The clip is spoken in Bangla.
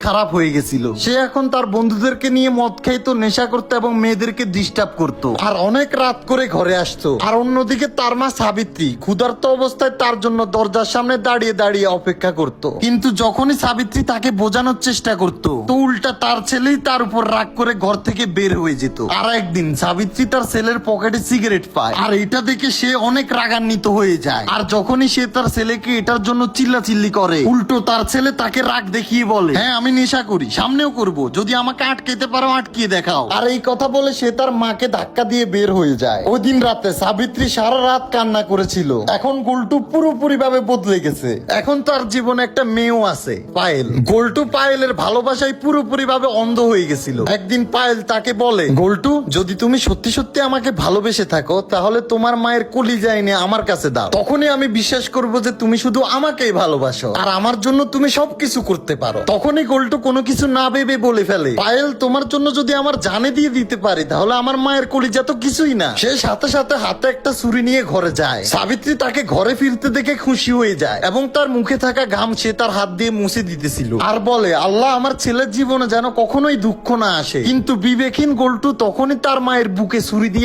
খারাপ হয়ে গেছিল। সে এখন তার বন্ধুদেরকে নিয়ে মদ খাইতো, নেশা করতো এবং মেয়েদেরকে ডিস্টার্ব করতো, আর অনেক রাত করে ঘরে আসতো। আর অন্যদিকে তার মা সাবিত্রী ক্ষুধার্ত অবস্থায় তার জন্য দরজার সামনে দাঁড়িয়ে দাঁড়িয়ে অপেক্ষা করত। কিন্তু যখনই সাবিত্রী তাকে বোঝানোর চেষ্টা করত, তো উল্টা তার ছেলেই তার উপর রাগ করে ঘর থেকে বের হয়ে যেত। আর একদিন সাবিত্রী তার ছেলের পকেটে সিগারেট পায়, আর এটা দেখে সে অনেক রাগান্বিত হয়ে যায়। আর যখনই সে তার ছেলেকে এটার জন্য চিল্লাচিল্লি করে, উল্টো তার ছেলে তাকে রাগ দেখিয়ে বলে, হ্যাঁ আমি নেশা করি, সামনেও করব, যদি আমাকে আটকাইতে পারো আটকিয়ে দেখাও। আর এই কথা বলে সে তার মাকে ধাক্কা দিয়ে বের হয়ে যায়। ওই দিন রাতে সাবিত্রী সারা রাত কান্না করেছিল। এখন গোল্টু পুরোপুরি ভাবে বদলে গেছে। এখন তার জীবনে একটা মেয়েও আছে, পায়েল। গোল্টু পায়েলের ভালোবাসায় পুরোপুরি ভাবে অন্ধ হয়ে গেছিল। একদিন পায়েল তাকে বলে, গোল্টু যদি তুমি সত্যি সত্যি আমাকে ভালোবেসে থাকো, তাহলে তোমার মায়ের কলিজা এনে আমার কাছে দাও, তখনই আমি বিশ্বাস করব যে তুমি শুধু আমাকেই ভালোবাসো আর আমার জন্য তুমি সবকিছু করতে পারো। তখনই গোল্টু কোনো কিছু না ভেবে বলে ফেলে, পায়েল তোমার জন্য যদি আমার জানে দিয়ে দিতে পারি, তাহলে আমার মায়ের কলিজা তো কিছুই না। সে সাথে সাথে হাতে একটা ছুরি নিয়ে ঘরে যায়। সাবিত্রী তাকে ঘরে ফিরতে দেখে খুশি হয়ে যায় এবং তার মুখে থাকা ঘাম সে তার হাত দিয়ে মুছে দিতেছিল, আর বলে, আল্লাহ আমার ছেলের জীবনে যেন কখনোই দুঃখ না আসে। কিন্তু বিবেকহীন গোল্টু তখনই তার মায়ের বুকে ছুরি দিয়ে